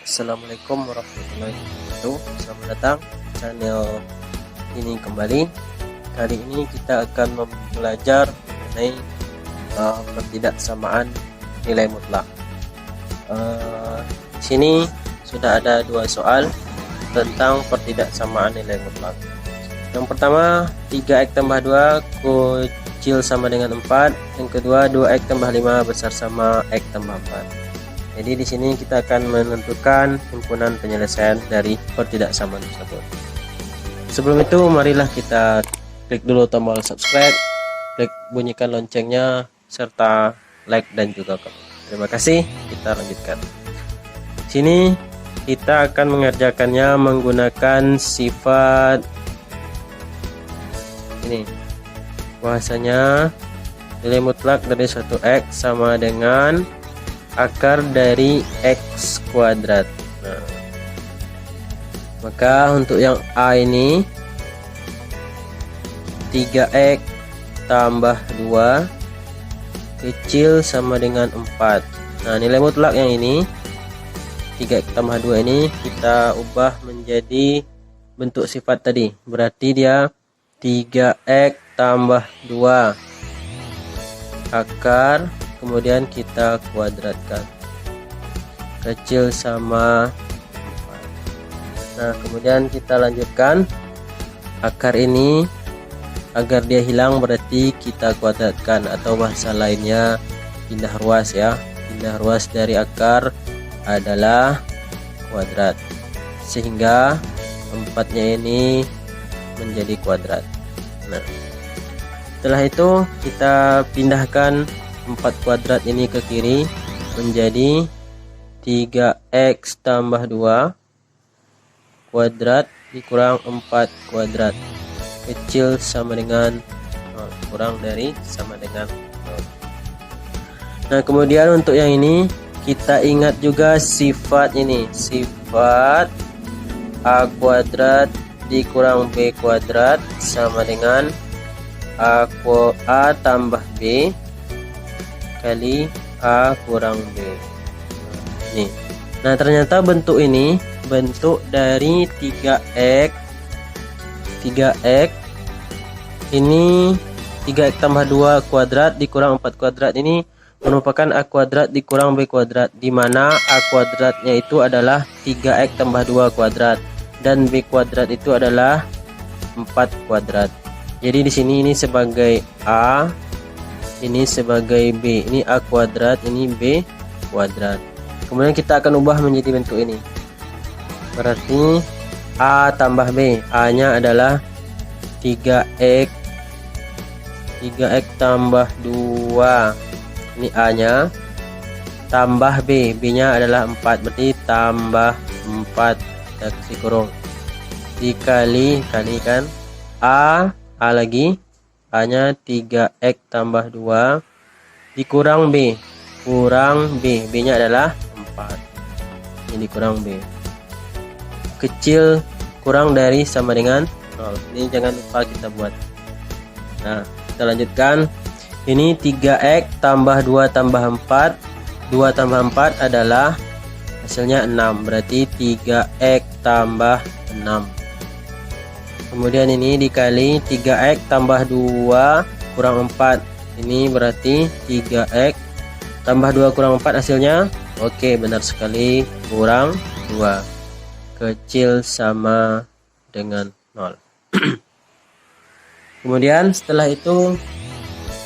Assalamualaikum warahmatullahi wabarakatuh. Selamat datang di channel ini kembali. Kali ini kita akan belajar mengenai pertidaksamaan nilai mutlak. Di sini sudah ada dua soal tentang pertidaksamaan nilai mutlak. Yang pertama, 3x tambah 2 kecil sama dengan 4. Yang kedua, 2x tambah 5 besar sama x tambah 4. Jadi di sini kita akan menentukan himpunan penyelesaian dari pertidaksamaan tersebut. Sebelum itu, marilah kita klik dulu tombol subscribe, klik bunyikan loncengnya, serta like dan juga komen. Terima kasih. Kita lanjutkan. Di sini kita akan mengerjakannya menggunakan sifat ini. Bahasanya nilai mutlak dari suatu x sama dengan akar dari x kuadrat. Nah, maka untuk yang A ini 3x tambah 2 kecil sama dengan 4. Nah, nilai mutlak yang ini 3x tambah 2 ini kita ubah menjadi bentuk sifat tadi. Berarti dia 3x tambah 2 akar, kemudian kita kuadratkan kecil sama 4. Nah, kemudian kita lanjutkan akar ini agar dia hilang, berarti kita kuadratkan, atau bahasa lainnya pindah ruas ya. Pindah ruas dari akar adalah kuadrat, sehingga 4-nya ini menjadi kuadrat. Nah, setelah itu kita pindahkan 4 kuadrat ini ke kiri menjadi 3x tambah 2 kuadrat dikurang 4 kuadrat kecil sama dengan 0, kurang dari sama dengan 0. Nah, kemudian untuk yang ini kita ingat juga sifat ini, sifat a kuadrat dikurang b kuadrat sama dengan a tambah b kali a kurang b. Nih. Nah, ternyata bentuk ini bentuk dari 3x ini 3x tambah 2 kuadrat dikurang 4 kuadrat ini merupakan a kuadrat dikurang b kuadrat, di mana a kuadratnya itu adalah 3x tambah 2 kuadrat dan b kuadrat itu adalah 4 kuadrat. Jadi di sini ini sebagai a, ini sebagai b, ini a kuadrat, ini b kuadrat. Kemudian kita akan ubah menjadi bentuk ini. Berarti a tambah b, a nya adalah 3x tambah 2, ini a nya, tambah b, b nya adalah 4, berarti tambah 4 kita kasih kurung, dikali kan a lagi, a nya 3x tambah 2 dikurang b, kurang b, b nya adalah 4, ini kurang b, kecil kurang dari sama dengan 0. Ini jangan lupa kita buat. Nah, kita lanjutkan. Ini 3x tambah 2 tambah 4, 2 tambah 4 adalah hasilnya 6, berarti 3x tambah 6. Kemudian ini dikali 3x tambah 2 kurang 4, ini berarti 3x tambah 2 kurang 4 hasilnya, oke, benar sekali, kurang 2, kecil sama dengan 0. Kemudian setelah itu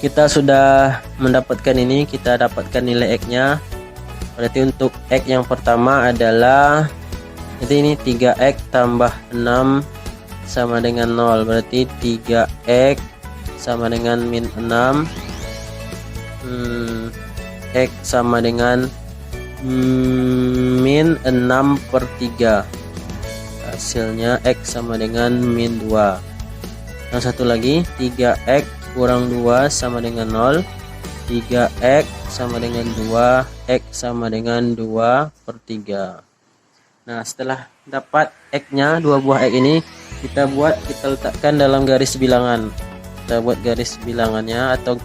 kita sudah mendapatkan ini, kita dapatkan nilai x nya. Berarti untuk x yang pertama adalah, jadi ini 3x tambah 6 sama dengan 0, berarti 3x sama dengan min 6, x sama dengan min 6/3, hasilnya x sama dengan min 2. Yang satu lagi 3x kurang 2 sama dengan 0, 3x sama dengan 2, x sama dengan 2/3. Nah, setelah dapat x nya, dua buah x ini kita letakkan dalam garis bilangan. Kita buat garis bilangannya atau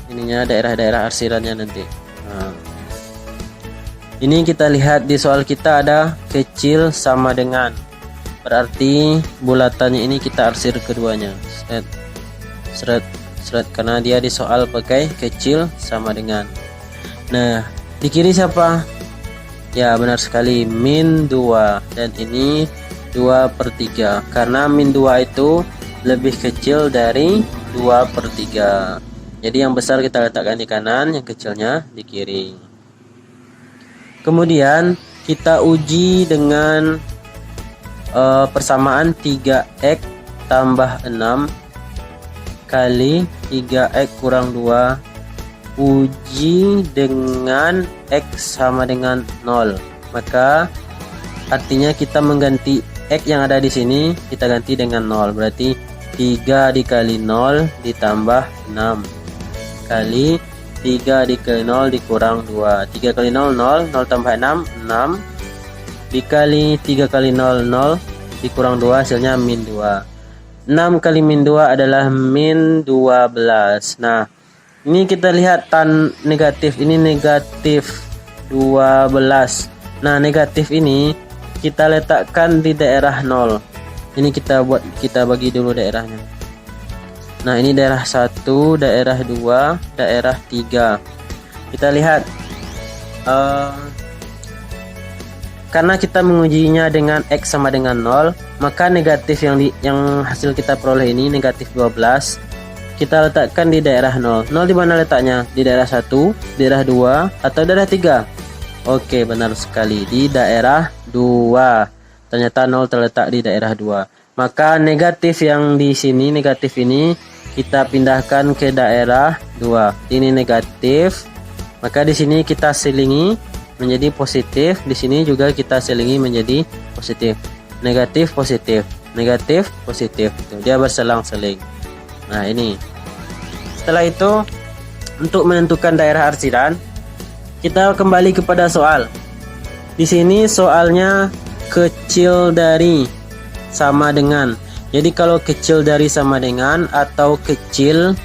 ininya, daerah-daerah arsirannya nanti. Nah, Ini kita lihat di soal kita ada kecil sama dengan. Berarti bulatannya ini kita arsir keduanya. Seret karena dia di soal pakai kecil sama dengan. Nah, di kiri siapa? Ya, benar sekali, min 2. Dan ini 2/3. Karena min 2 itu lebih kecil dari 2/3. Jadi yang besar kita letakkan di kanan, yang kecilnya di kiri. Kemudian kita uji dengan persamaan 3x tambah 6 kali 3x kurang 2. Uji dengan x sama dengan 0. Maka artinya kita mengganti x yang ada di sini, kita ganti dengan 0. Berarti 3 dikali 0 ditambah 6 kali 3 dikali 0 dikurang 2. 3 kali 0, 0. 0 tambah 6, 6. Dikali 3 kali 0, 0. Dikurang 2, hasilnya min 2. 6 kali min 2 adalah min 12. Nah, ini kita lihat tan negatif. Ini negatif 12. Nah, negatif ini kita letakkan di daerah 0. Ini kita bagi dulu daerahnya. Nah, ini daerah 1, daerah 2, daerah 3. Kita lihat karena kita mengujinya dengan x sama dengan 0, maka negatif yang hasil kita peroleh ini negatif 12 kita letakkan di daerah 0. 0 di mana letaknya? Di daerah 1, daerah 2, atau daerah 3? Oke, benar sekali, di daerah 2. Ternyata 0 terletak di daerah 2. Maka negatif yang di sini, negatif ini kita pindahkan ke daerah 2. Ini negatif. Maka di sini kita selingi menjadi positif. Di sini juga kita selingi menjadi positif. Negatif, positif. Negatif, positif. Dia berselang-seling. Nah, ini. Setelah itu, untuk menentukan daerah arsiran, kita kembali kepada soal. Di sini soalnya kecil dari sama dengan. Jadi kalau kecil dari sama dengan atau kecil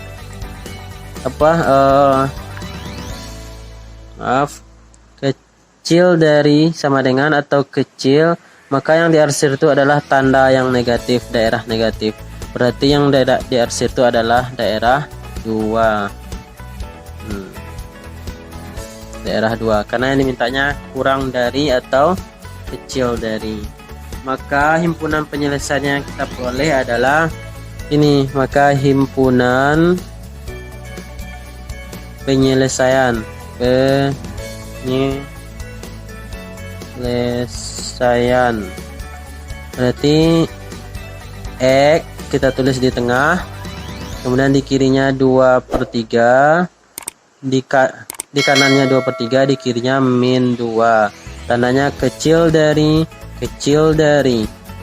kecil dari sama dengan atau kecil, maka yang diarsir itu adalah tanda yang negatif, daerah negatif. Berarti yang diarsir itu adalah daerah 2. Daerah 2 karena yang dimintanya kurang dari atau kecil dari. Maka himpunan penyelesaian yang kita peroleh adalah ini. Maka himpunan penyelesaian berarti x kita tulis di tengah, kemudian di kirinya 2/3, di kanannya 2/3, di kirinya min 2. Tandanya kecil dari.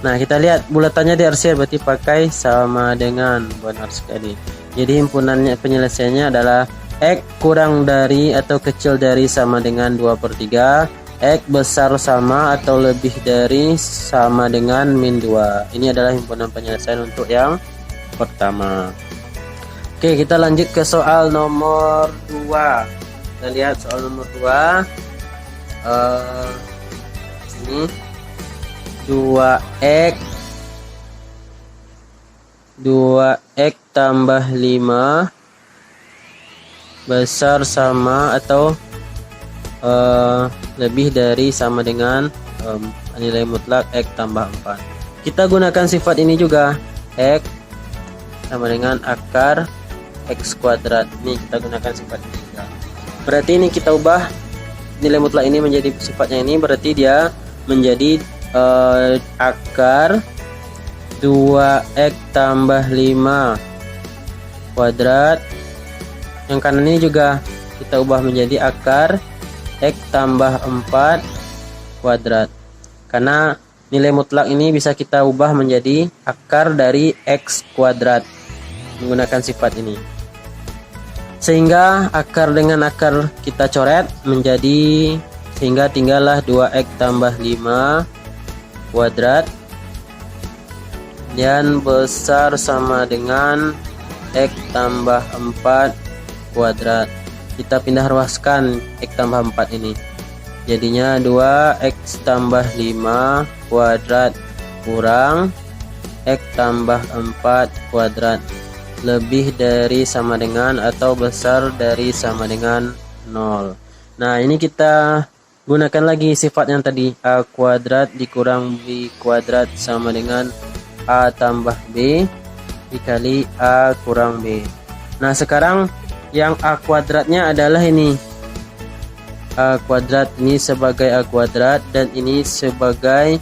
Nah, kita lihat bulatannya diarsir, berarti pakai sama dengan. Benar sekali. Jadi himpunannya penyelesaiannya adalah x kurang dari atau kecil dari sama dengan 2/3, x besar sama atau lebih dari sama dengan min 2. Ini adalah himpunan penyelesaian untuk yang pertama. Oke, kita lanjut ke soal nomor 2. Kita lihat soal nomor 2. Ini 2x tambah 5 besar sama atau lebih dari sama dengan nilai mutlak x tambah 4. Kita gunakan sifat ini juga, x sama dengan akar x kuadrat. Ini kita gunakan sifat ini juga. Berarti ini kita ubah nilai mutlak ini menjadi sifatnya ini, berarti dia menjadi akar 2x tambah 5 kuadrat. Yang kanan ini juga kita ubah menjadi akar x tambah 4 kuadrat. Karena nilai mutlak ini bisa kita ubah menjadi akar dari x kuadrat menggunakan sifat ini. Sehingga akar dengan akar kita coret menjadi, sehingga tinggallah 2x tambah 5 kuadrat dan besar sama dengan x tambah 4 kuadrat. Kita pindah ruaskan x tambah 4 ini. Jadinya 2x tambah 5 kuadrat kurang x tambah 4 kuadrat lebih dari sama dengan atau besar dari sama dengan 0. Nah, ini kita gunakan lagi sifat yang tadi, a kuadrat dikurang b kuadrat sama dengan a tambah b dikali a kurang b. Nah, sekarang yang a kuadratnya adalah ini, a kuadrat ini sebagai a kuadrat dan ini sebagai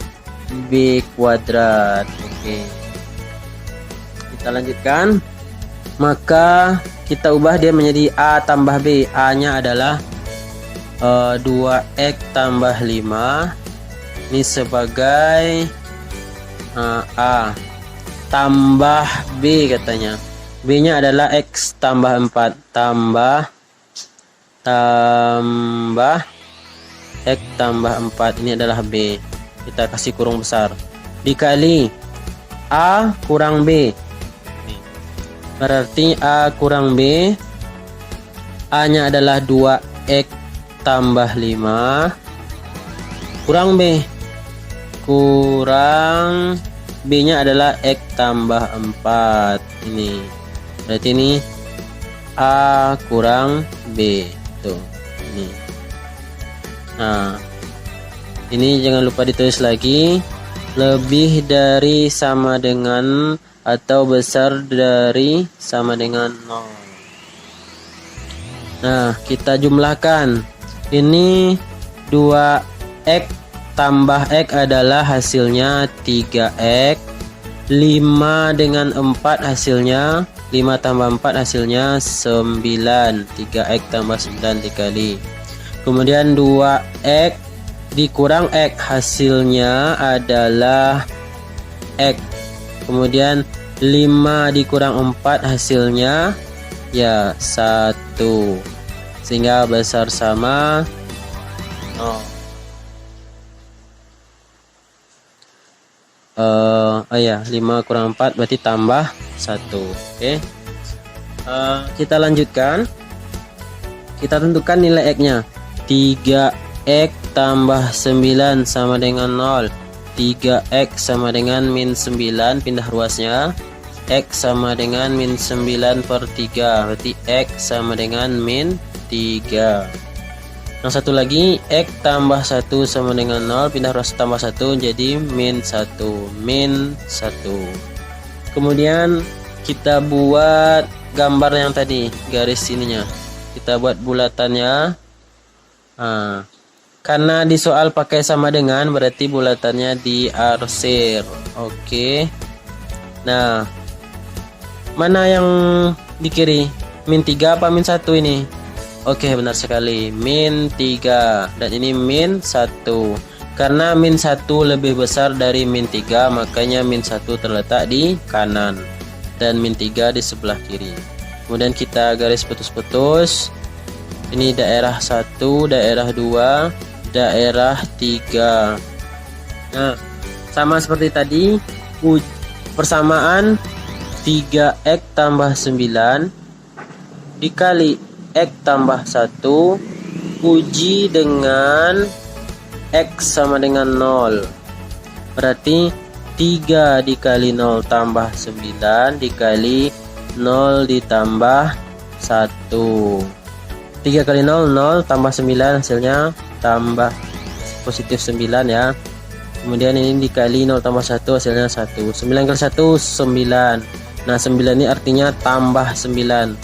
b kuadrat. Oke, kita lanjutkan. Maka kita ubah dia menjadi a tambah b. A nya adalah 2x tambah 5 ini sebagai a tambah b katanya. B nya adalah x tambah 4 tambah x tambah 4 ini adalah b, kita kasih kurung besar, dikali a kurang b. Berarti a kurang b, a nya adalah 2x tambah 5 kurang b, kurang b nya adalah x tambah 4 ini. Berarti ini a kurang b tuh ini. Nah, ini jangan lupa ditulis lagi, lebih dari sama dengan atau besar dari sama dengan 0. Nah, kita jumlahkan. Ini 2x tambah x adalah hasilnya 3x. 5 dengan 4 hasilnya 5 tambah 4 hasilnya 9. 3x tambah 9 dikali. Kemudian 2x dikurang x hasilnya adalah x. Kemudian 5 dikurang 4 hasilnya ya 1, sehingga besar sama 0. Ya 5 kurang 4 berarti tambah 1. Oke. Kita lanjutkan. Kita tentukan nilai x nya. 3x tambah 9 sama dengan 0. 3x sama dengan min 9, pindah ruasnya. X sama dengan min 9 per 3, berarti x sama dengan min 3. Yang satu lagi, x tambah 1 sama dengan 0, pindah ruas tambah 1 jadi min 1, min 1. Kemudian kita buat gambar yang tadi, garis ininya. Kita buat bulatannya. Karena di soal pakai sama dengan, berarti bulatannya diarsir. Oke. Nah, mana yang di kiri? Min 3 apa min 1 ini? Oke, benar sekali. Min 3. Dan ini min 1. Karena min 1 lebih besar dari min 3, makanya min 1 terletak di kanan. Dan min 3 di sebelah kiri. Kemudian kita garis putus-putus. Ini daerah 1, daerah 2, daerah 3. Nah, sama seperti tadi, persamaan 3x tambah 9 dikali x tambah 1 uji dengan x sama dengan 0. Berarti 3 dikali 0 tambah 9 dikali 0 ditambah 1. 3 kali 0, 0 tambah 9 hasilnya tambah positif 9 ya. Kemudian ini dikali 0 tambah 1 hasilnya 1. 9 kali 1 9. Nah, 9 ini artinya tambah 9.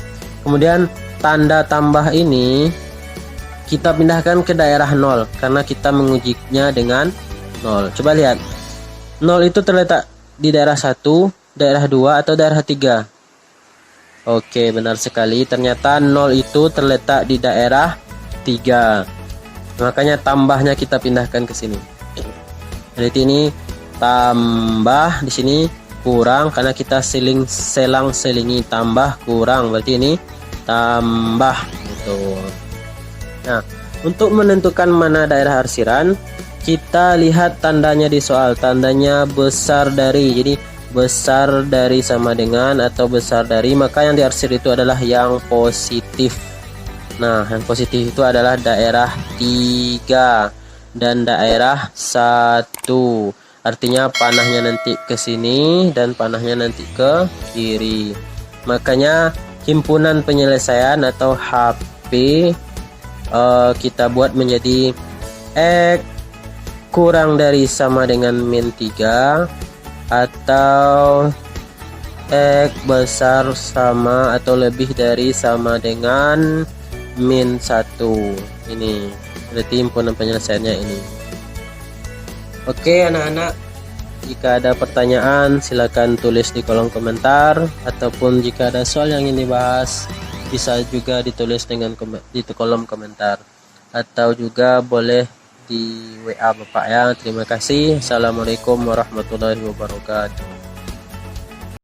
Kemudian tanda tambah ini kita pindahkan ke daerah 0 karena kita mengujinya dengan 0. Coba lihat. 0 itu terletak di daerah 1, daerah 2 atau daerah 3? Oke, benar sekali. Ternyata 0 itu terletak di daerah 3. Makanya tambahnya kita pindahkan ke sini. Berarti ini tambah, di sini kurang karena kita selang-selingi tambah kurang. Berarti ini tambah gitu. Nah, untuk menentukan mana daerah arsiran, kita lihat tandanya di soal. Tandanya besar dari. Jadi besar dari sama dengan atau besar dari, maka yang diarsir itu adalah yang positif. Nah, yang positif itu adalah daerah 3 dan daerah 1. Artinya panahnya nanti ke sini dan panahnya nanti ke kiri. Makanya himpunan penyelesaian atau HP kita buat menjadi X kurang dari sama dengan min 3 atau X besar sama atau lebih dari sama dengan min 1. Ini berarti himpunan penyelesaiannya ini. Oke anak-anak, jika ada pertanyaan silakan tulis di kolom komentar, ataupun jika ada soal yang ingin dibahas bisa juga ditulis di kolom komentar, atau juga boleh di WA Bapak ya. Terima kasih. Assalamualaikum warahmatullahi wabarakatuh.